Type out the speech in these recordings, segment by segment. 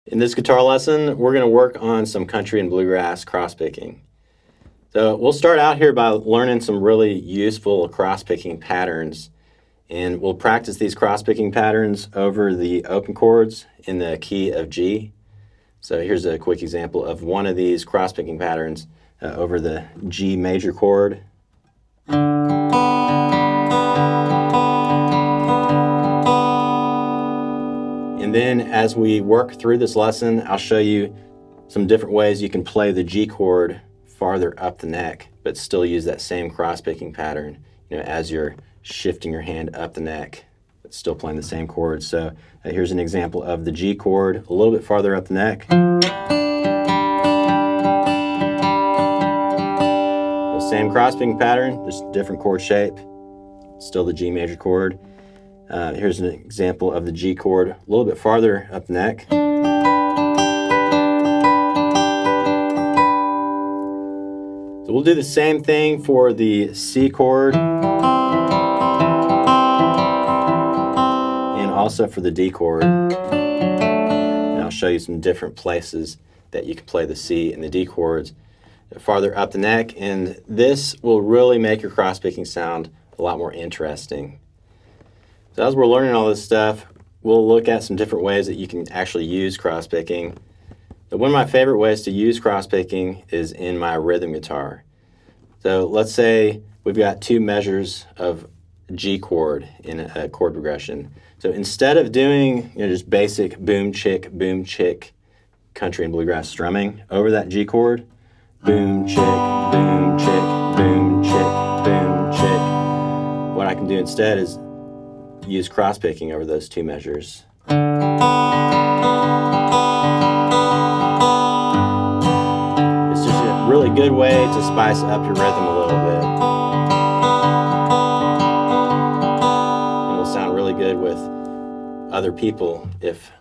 In this guitar lesson, we're going to work on some country and bluegrass cross-picking. So we'll start out here by learning some really useful cross-picking patterns, and we'll practice these cross-picking patterns over the open chords in the key of G. So here's a quick example of one of these cross-picking patterns over the G major chord. And then as we work through this lesson, I'll show you some different ways you can play the G chord farther up the neck, but still use that same cross-picking pattern, as you're shifting your hand up the neck, but still playing the same chord. So here's an example of the G chord a little bit farther up the neck. The same cross-picking pattern, just different chord shape, still the G major chord. Here's an example of the G chord a little bit farther up the neck. So we'll do the same thing for the C chord and also for the D chord. And I'll show you some different places that you can play the C and the D chords farther up the neck, and this will really make your cross-picking sound a lot more interesting. So as we're learning all this stuff, we'll look at some different ways that you can actually use cross-picking. One of my favorite ways to use cross-picking is in my rhythm guitar. So let's say we've got two measures of G chord in a chord progression. So instead of doing just basic boom, chick, country and bluegrass strumming over that G chord, boom, chick, boom, chick, boom, chick, boom, chick, what I can do instead is use cross-picking over those two measures. It's just a really good way to spice up your rhythm a little bit. It'll sound really good with other people if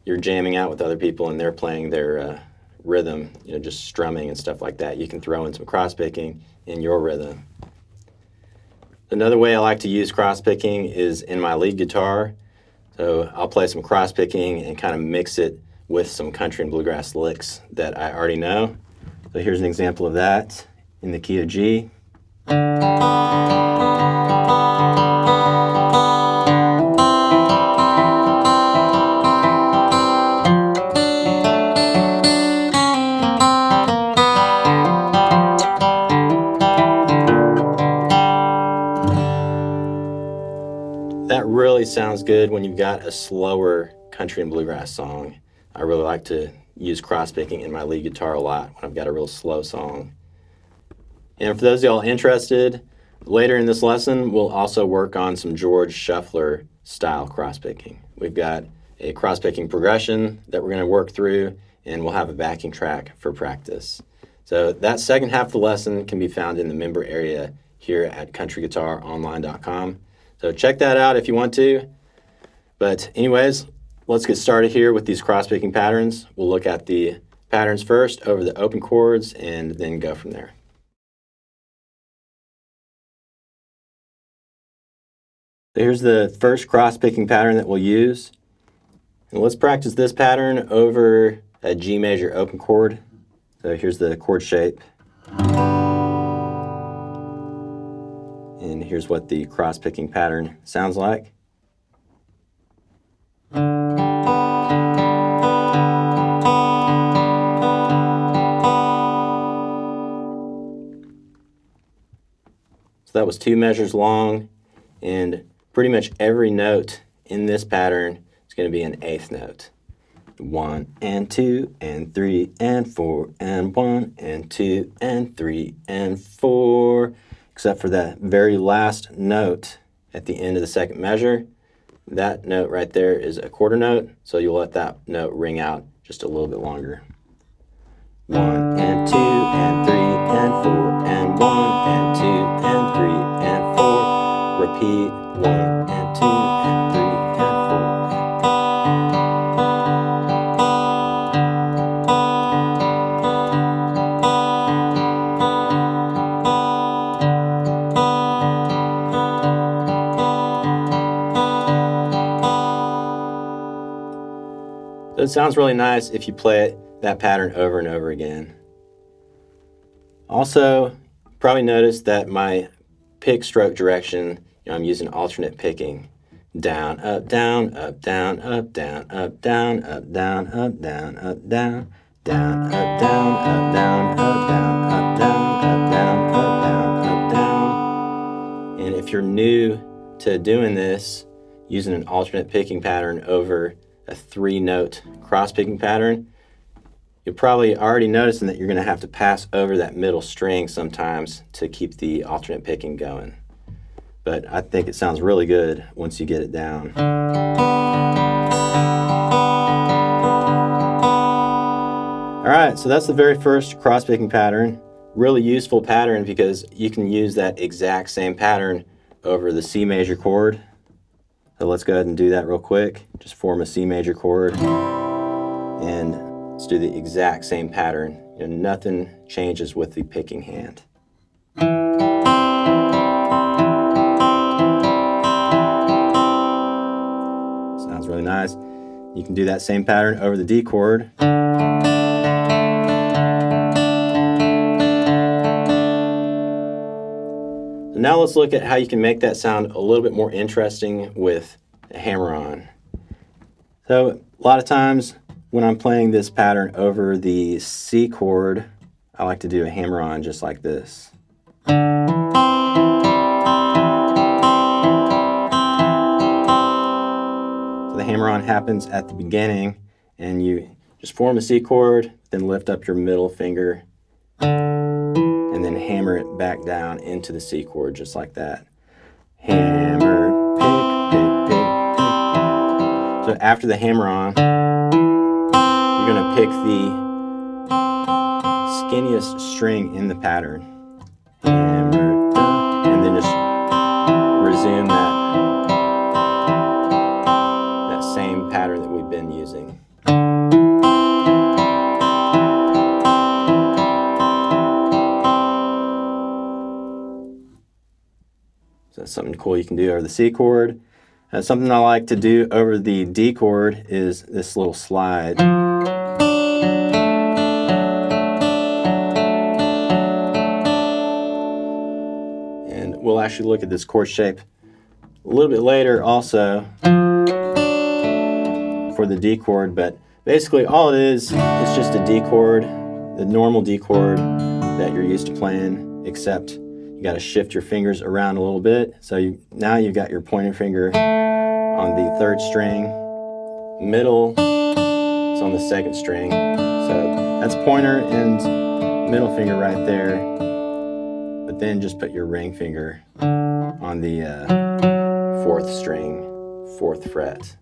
you're jamming out with other people and they're playing their rhythm, just strumming and stuff like that. You can throw in some cross-picking in your rhythm. Another way I like to use cross-picking is in my lead guitar. So I'll play some cross-picking and kind of mix it with some country and bluegrass licks that I already know. So here's an example of that in the key of G. That really sounds good when you've got a slower country and bluegrass song. I really like to use cross-picking in my lead guitar a lot when I've got a real slow song. And for those of y'all interested, later in this lesson, we'll also work on some George Shuffler style cross-picking. We've got a cross-picking progression that we're going to work through, and we'll have a backing track for practice. So that second half of the lesson can be found in the member area here at countryguitaronline.com. So check that out if you want to. But anyways, let's get started here with these cross-picking patterns. We'll look at the patterns first over the open chords and then go from there. So here's the first cross-picking pattern that we'll use. And let's practice this pattern over a G major open chord. So here's the chord shape. And here's what the cross-picking pattern sounds like. So that was 2 measures long, and pretty much every note in this pattern is going to be an 8th note. 1 and 2 and 3 and 4 and 1 and 2 and 3 and 4. Except for that very last note at the end of the second measure. That note right there is a quarter note, so you'll let that note ring out just a little bit longer. 1 and 2 and 3 and 4 and 1 and 2 and 3 and 4. Repeat 1 and 2 and 3 and 4. it sounds really nice if you play that pattern over and over again. Also, probably noticed that my pick stroke direction, I'm using alternate picking. Down, up, down, up, down, up, down, up, down, up, down, up, down, up, down, down, up, down, up, down, up, down, up, down, up, down, up, down, up, down. And if you're new to doing this, using an alternate picking pattern over a 3-note cross-picking pattern, you're probably already noticing that you're going to have to pass over that middle string sometimes to keep the alternate picking going. But I think it sounds really good once you get it down. All right, so that's the very first cross-picking pattern. Really useful pattern because you can use that exact same pattern over the C major chord. So let's go ahead and do that real quick. Just form a C major chord and let's do the exact same pattern. Nothing changes with the picking hand. Sounds really nice. You can do that same pattern over the D chord. So now let's look at how you can make that sound a little bit more interesting with a hammer-on. So a lot of times when I'm playing this pattern over the C chord, I like to do a hammer-on just like this. So the hammer-on happens at the beginning, and you just form a C chord, then lift up your middle finger, and then hammer it back down into the C chord just like that. Hammer, pick, pick, pick, pick. So after the hammer-on, you're going to pick the skinniest string in the pattern. Hammer, and then just resume that same pattern that we've been using. So that's something cool you can do over the C chord. Something I like to do over the D chord is this little slide. And we'll actually look at this chord shape a little bit later also for the D chord, but basically all it is just a D chord, the normal D chord that you're used to playing, except you got to shift your fingers around a little bit. So now you've got your pointer finger on the 3rd string, middle is on the 2nd string. So that's pointer and middle finger right there. But then just put your ring finger on the 4th string, 4th fret.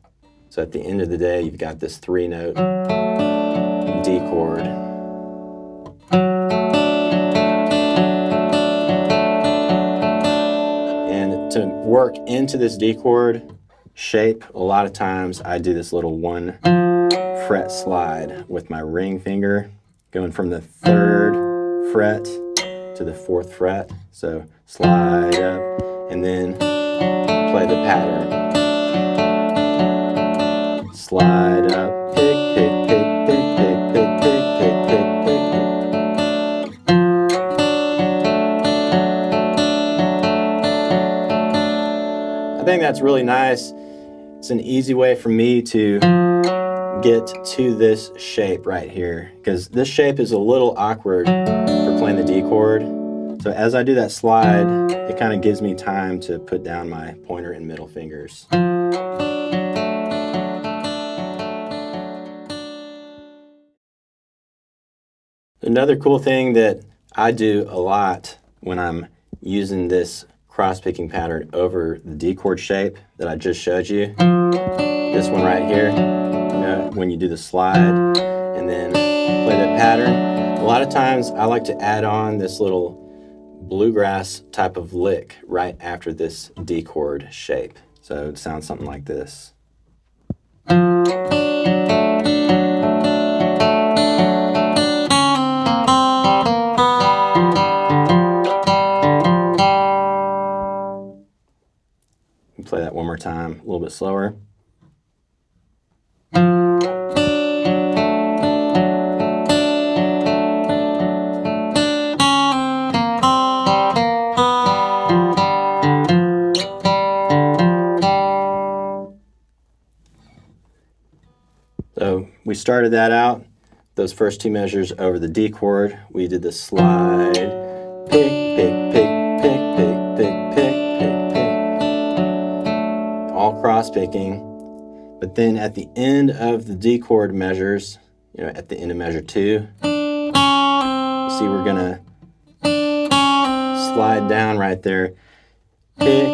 So at the end of the day, you've got this 3-note D chord. And to work into this D chord shape, a lot of times I do this little 1 fret slide with my ring finger, going from the 3rd fret to the 4th fret. So slide up and then play the pattern. Slide up, pick, pick, pick, pick, pick, pick, pick, pick, pick, pick, pick. I think that's really nice. It's an easy way for me to get to this shape right here, because this shape is a little awkward for playing the D chord. So as I do that slide, it kind of gives me time to put down my pointer and middle fingers. Another cool thing that I do a lot when I'm using this cross-picking pattern over the D chord shape that I just showed you, this one right here, when you do the slide and then play that pattern, a lot of times I like to add on this little bluegrass type of lick right after this D chord shape. So it sounds something like this. Play that one more time, a little bit slower. So we started that out, those first two measures over the D chord. We did the slide, pick, pick, pick, pick, pick, pick, pick, pick, pick. All cross picking. But then at the end of the D chord measures, you know, at the end of measure 2, you see we're gonna slide down right there. Pick,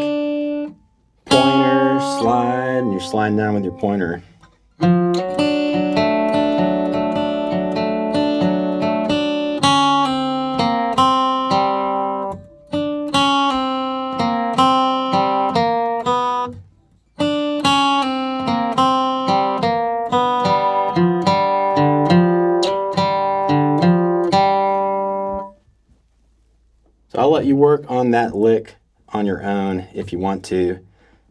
pointer, slide, and you're sliding down with your pointer. So I'll let you work on that lick on your own if you want to,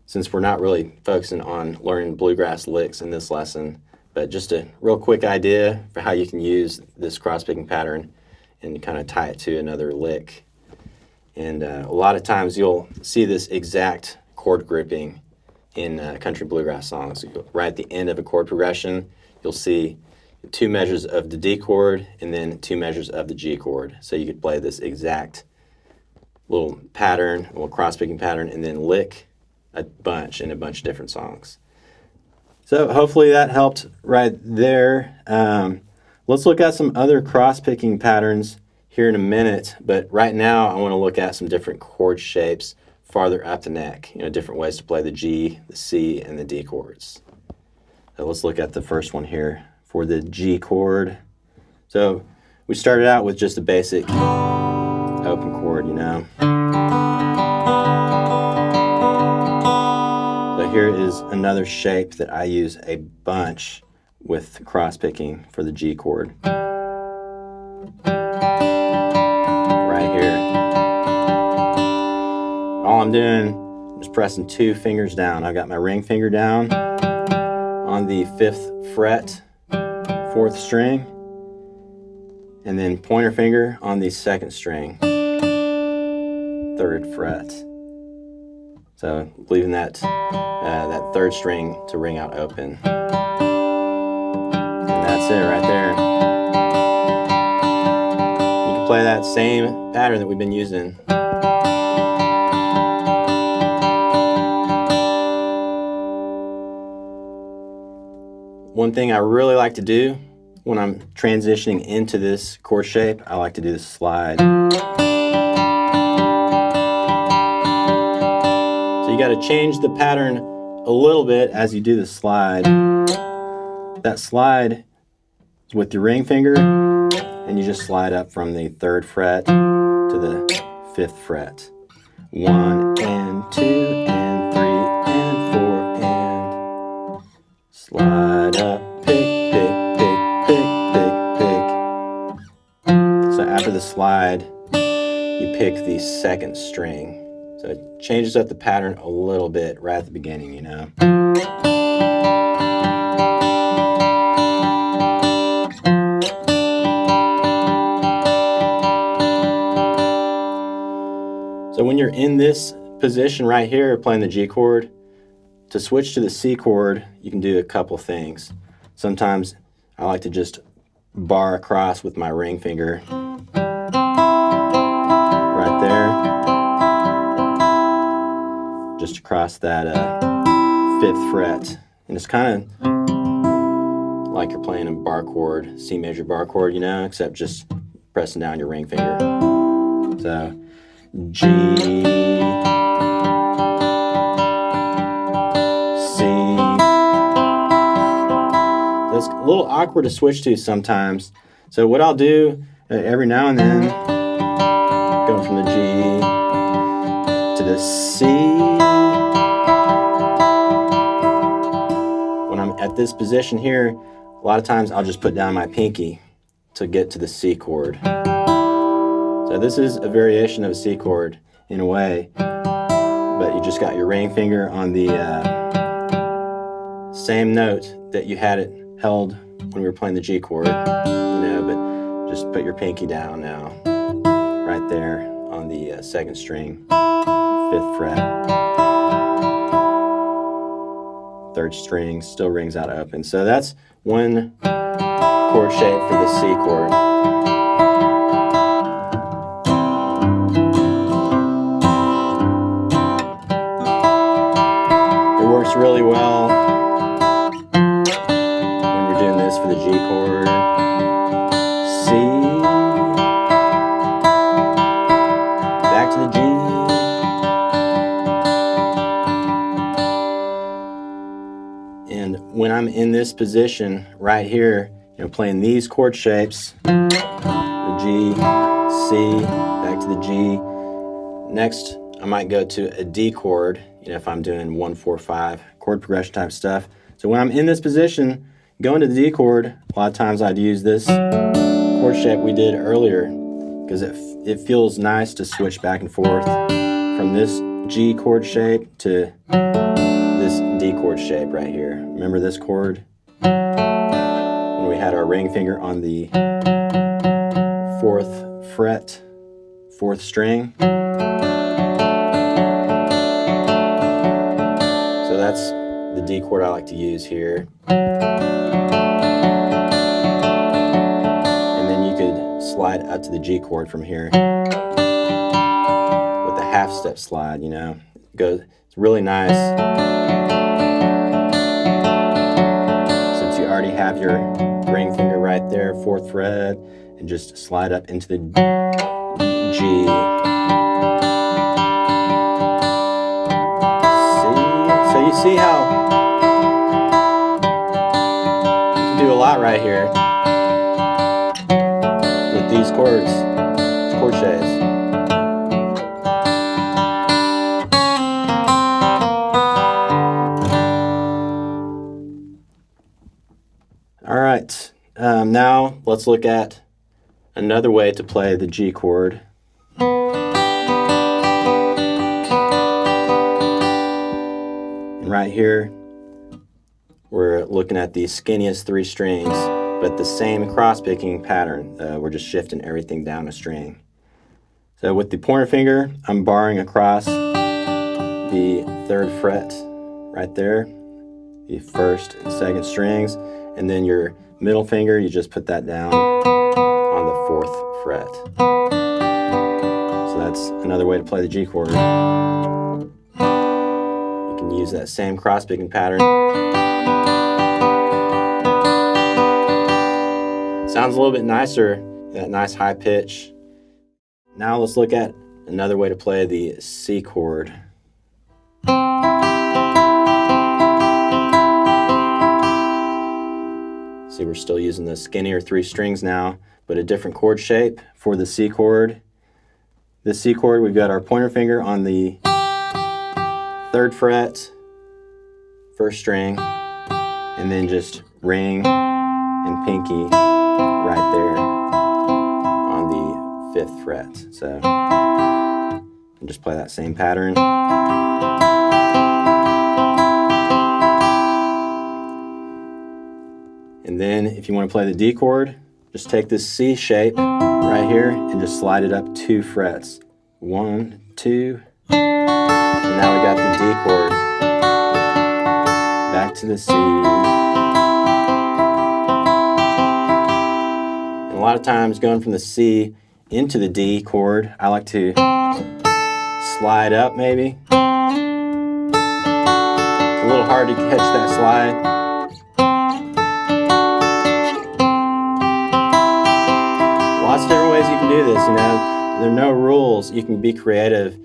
since we're not really focusing on learning bluegrass licks in this lesson, but just a real quick idea for how you can use this cross-picking pattern and kind of tie it to another lick. And a lot of times you'll see this exact chord grouping in country bluegrass songs. Right at the end of a chord progression, you'll see 2 measures of the D chord and then 2 measures of the G chord. So you could play this exact little pattern, a little cross-picking pattern, and then lick a bunch in a bunch of different songs. So hopefully that helped right there. Let's look at some other cross-picking patterns here in a minute, but right now I want to look at some different chord shapes farther up the neck, you know, different ways to play the G, the C, and the D chords. So let's look at the first one here for the G chord. So we started out with just a basic open chord, you know. So here is another shape that I use a bunch with cross picking for the G chord. Right here. All I'm doing is pressing 2 fingers down. I've got my ring finger down on the 5th fret, 4th string, and then pointer finger on the 2nd string, 3rd fret. So leaving that 3rd string to ring out open. And that's it right there. You can play that same pattern that we've been using. One thing I really like to do when I'm transitioning into this chord shape, I like to do the slide. So you got to change the pattern a little bit as you do the slide. That slide is with your ring finger, and you just slide up from the 3rd fret to the 5th fret. 1 and 2 and 3 and 4 and slide up, pick, pick, pick, pick, pick, pick. So after the slide, you pick the 2nd string. So it changes up the pattern a little bit right at the beginning, you know. So when you're in this position right here, playing the G chord, to switch to the C chord, you can do a couple things. Sometimes I like to just bar across with my ring finger right there, just across that 5th fret. And it's kind of like you're playing a bar chord, C major bar chord, you know, except just pressing down your ring finger. So G, it's a little awkward to switch to sometimes. So what I'll do every now and then, going from the G to the C. When I'm at this position here, a lot of times I'll just put down my pinky to get to the C chord. So this is a variation of a C chord in a way, but you just got your ring finger on the same note that you had it held when we were playing the G chord, you know, but just put your pinky down now, right there on the 2nd string, 5th fret. 3rd string still rings out open. So that's one chord shape for the C chord. It works really well when you're doing this for the G chord. C, back to the G. And when I'm in this position right here, playing these chord shapes, the G, C, back to the G. Next, I might go to a D chord, if I'm doing 1, 4, 5 chord progression type stuff. So when I'm in this position, going to the D chord, a lot of times I'd use this chord shape we did earlier, because it feels nice to switch back and forth from this G chord shape to this D chord shape right here. Remember this chord? When we had our ring finger on the 4th fret, 4th string. So that's the D chord I like to use here. And then you could slide up to the G chord from here with a half step slide, It's really nice. Since you already have your ring finger right there, 4th fret, and just slide up into the G. So you see how you can do a lot right here with these chords, chord shapes. All right, now let's look at another way to play the G chord. And right here, we're looking at the skinniest 3 strings, but the same cross-picking pattern. We're just shifting everything down a string. So with the pointer finger, I'm barring across the 3rd fret right there, the 1st and 2nd strings, and then your middle finger, you just put that down on the 4th fret. So that's another way to play the G chord. You can use that same cross-picking pattern. Sounds a little bit nicer, that nice high pitch. Now let's look at another way to play the C chord. See, we're still using the skinnier 3 strings now, but a different chord shape for the C chord. This C chord, we've got our pointer finger on the 3rd fret, 1st string, and then just ring and pinky right there on the 5th fret. So and just play that same pattern. And then if you want to play the D chord, just take this C shape right here and just slide it up 2 frets. 1, 2, and now we got the D chord. Back to the C. And a lot of times going from the C into the D chord, I like to slide up maybe. It's a little hard to catch that slide. Lots of different ways you can do this, There are no rules. You can be creative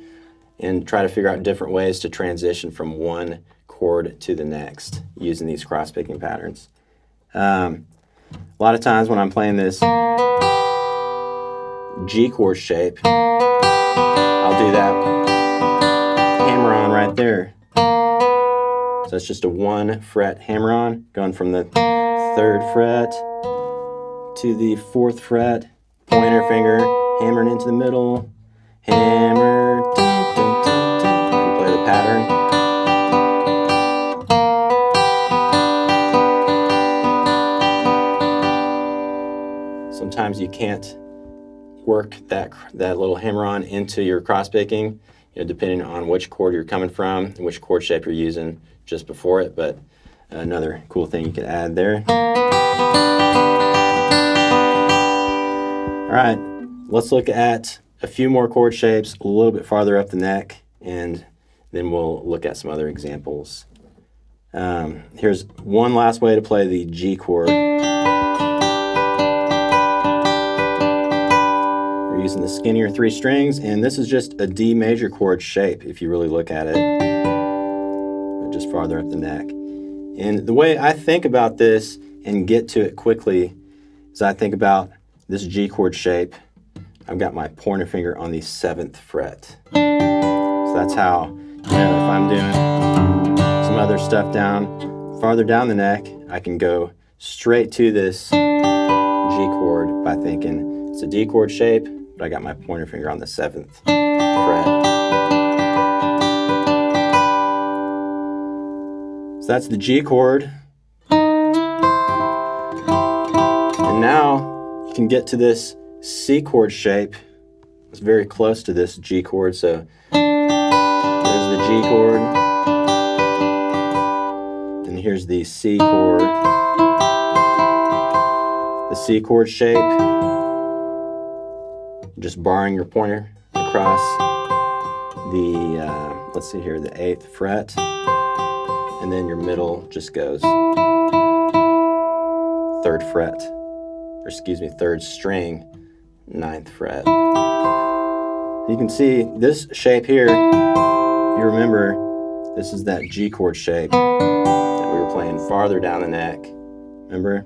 and try to figure out different ways to transition from one chord to the next using these cross-picking patterns. A lot of times when I'm playing this G chord shape, I'll do that hammer-on right there. So it's just a 1 fret hammer-on going from the 3rd fret to the 4th fret. Pointer finger, hammering into the middle, hammer, dun, dun, dun, dun, and play the pattern. Sometimes you can't work that little hammer-on into your cross-picking, depending on which chord you're coming from and which chord shape you're using just before it, but another cool thing you could add there. All right, let's look at a few more chord shapes a little bit farther up the neck, and then we'll look at some other examples. Here's one last way to play the G chord. We're using the skinnier 3 strings, and this is just a D major chord shape if you really look at it, but just farther up the neck. And the way I think about this and get to it quickly is I think about this G chord shape. I've got my pointer finger on the 7th fret. So that's how, if I'm doing some other stuff farther down the neck, I can go straight to this G chord by thinking it's a D chord shape, but I got my pointer finger on the 7th fret. So that's the G chord. And now you can get to this C chord shape. It's very close to this G chord, so there's the G chord. And here's the C chord. The C chord shape. Just barring your pointer across the, let's see here, the 8th fret. And then your middle just goes 3rd fret. Or excuse me, 3rd string, 9th fret. You can see this shape here, if you remember, this is that G chord shape that we were playing farther down the neck. Remember?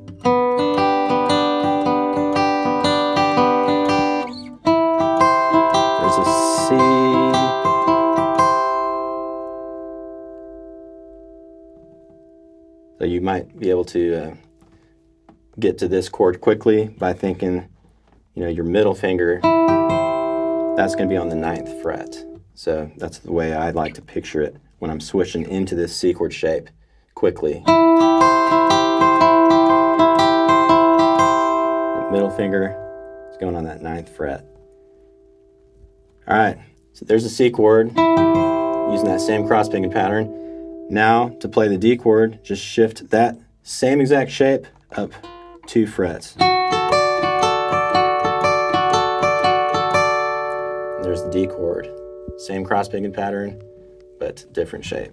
There's a C. So you might be able to get to this chord quickly by thinking, your middle finger, that's going to be on the 9th fret. So that's the way I like to picture it when I'm switching into this C chord shape quickly. The middle finger is going on that 9th fret. All right, so there's the C chord using that same cross-picking pattern. Now to play the D chord, just shift that same exact shape up 2 frets. There's the D chord. Same cross-picking pattern, but different shape.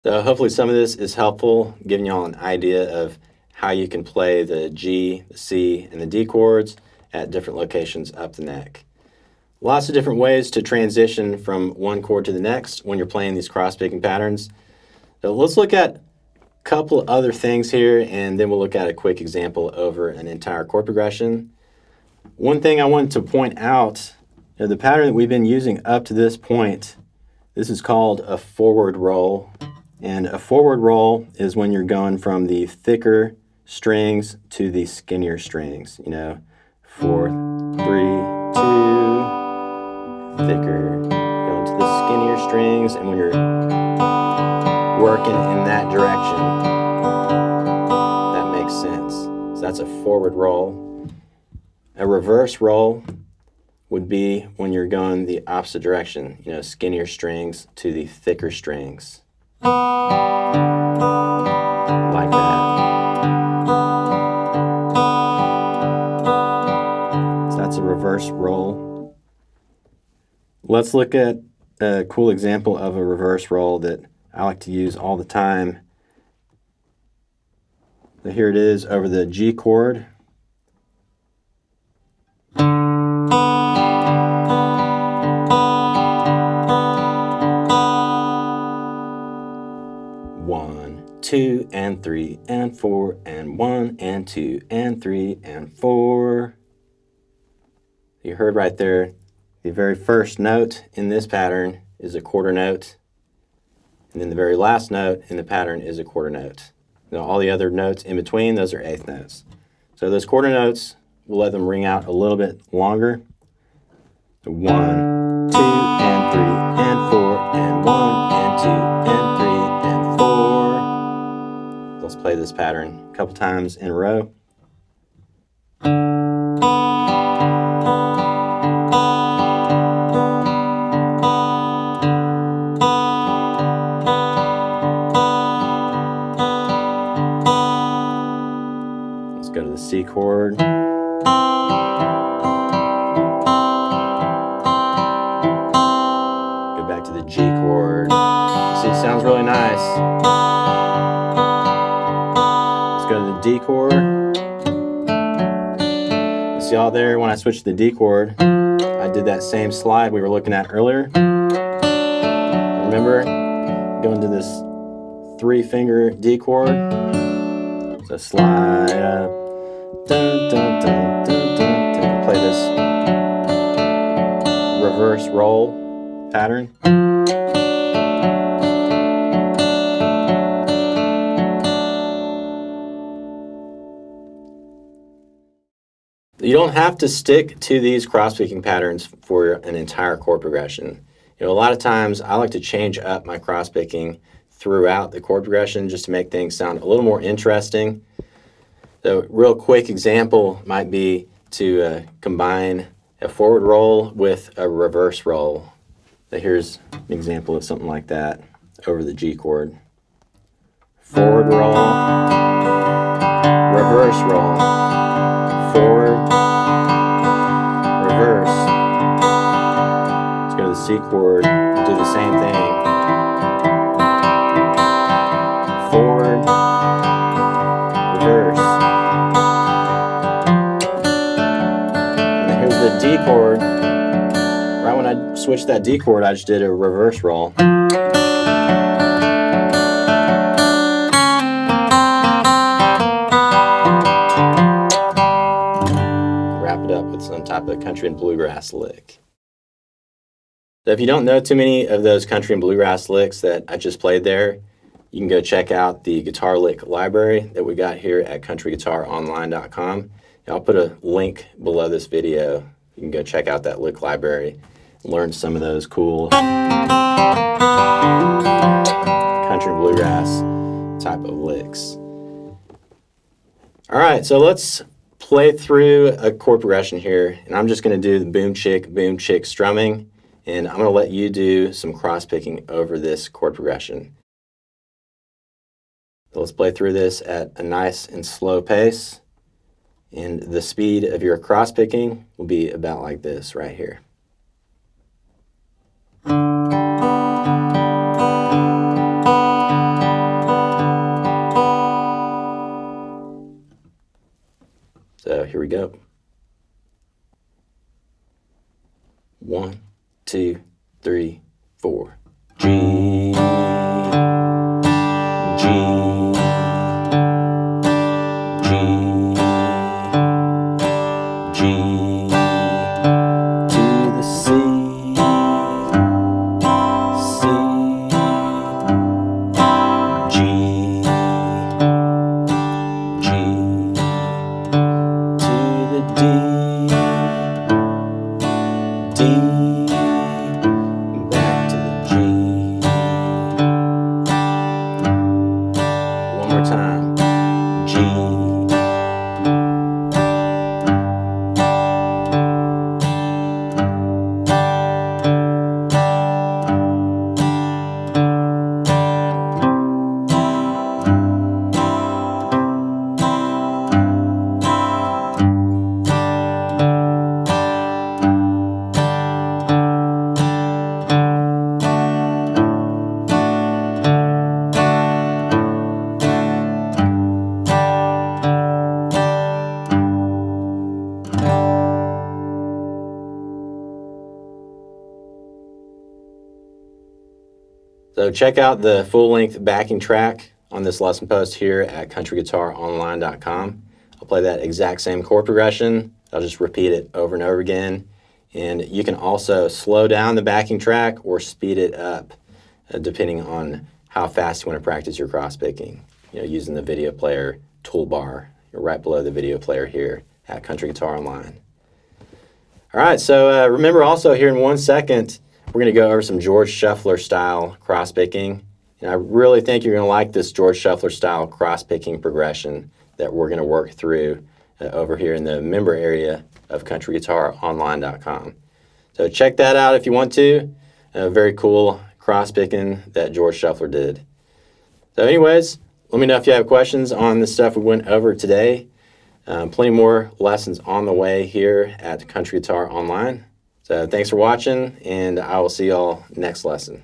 So hopefully some of this is helpful, giving you all an idea of how you can play the G, the C, and the D chords at different locations up the neck. Lots of different ways to transition from one chord to the next when you're playing these cross-picking patterns. So let's look at a couple of other things here, and then we'll look at a quick example over an entire chord progression. One thing I wanted to point out, the pattern that we've been using up to this point, this is called a forward roll. And a forward roll is when you're going from the thicker strings to the skinnier strings. 4, 3, 2, thicker, going to the skinnier strings, and when you're working in that direction, that makes sense. So that's a forward roll. A reverse roll would be when you're going the opposite direction, skinnier strings to the thicker strings. Like that. So that's a reverse roll. Let's look at a cool example of a reverse roll that I like to use all the time. So here it is over the G chord. One, 2, and 3, and 4, and 1, and 2, and 3, and 4. You heard right there, the very first note in this pattern is a quarter note, and then the very last note in the pattern is a quarter note. All the other notes in between, those are eighth notes. So those quarter notes, we'll let them ring out a little bit longer. So 1, 2, and 3, and 4, and 1, and 2, and 3, and 4. Let's play this pattern a couple times in a row. go to the C chord. Go back to the G chord. See, it sounds really nice. Let's go to the D chord. You see all there when I switched to the D chord, I did that same slide we were looking at earlier. Remember, going to this 3-finger D chord. So slide up, dun, dun, dun, dun, dun, dun. Play this reverse roll pattern. You don't have to stick to these cross-picking patterns for an entire chord progression. You know, a lot of times I like to change up my cross-picking throughout the chord progression just to make things sound a little more interesting. So, real quick example might be to combine a forward roll with a reverse roll. So here's an example of something like that over the G chord. Forward roll, reverse roll, forward, reverse. Let's go to the C chord, do the same thing. Forward, reverse. And here's the D chord. Right when I switched that D chord, I just did a reverse roll. Wrap it up with some type of country and bluegrass lick. So if you don't know too many of those country and bluegrass licks that I just played there, you can go check out the guitar lick library that we got here at countryguitaronline.com. I'll put a link below this video. You can go check out that lick library, learn some of those cool country and bluegrass type of licks. All right, so let's play through a chord progression here, and I'm just going to do the boom chick strumming, and I'm going to let you do some cross picking over this chord progression. So let's play through this at a nice and slow pace, and the speed of your cross picking will be about like this right here. So here we go. 1, 2, 3, 4. G, G, G, G, to the C, C, G, G, to the D, D, back to the G. One more time. G, So check out the full-length backing track on this lesson post here at countryguitaronline.com. I'll play that exact same chord progression. I'll just repeat it over and over again. And you can also slow down the backing track or speed it up, depending on how fast you want to practice your cross picking. You know, using the video player toolbar right below the video player here at Country Guitar Online. All right, so remember also here in 1 second, we're going to go over some George Shuffler style cross picking. And I really think you're going to like this George Shuffler style cross picking progression that we're going to work through over here in the member area of countryguitaronline.com. So check that out if you want to. Very cool cross picking that George Shuffler did. So anyways, let me know if you have questions on the stuff we went over today. Plenty more lessons on the way here at Country Guitar Online. So thanks for watching, and I will see y'all next lesson.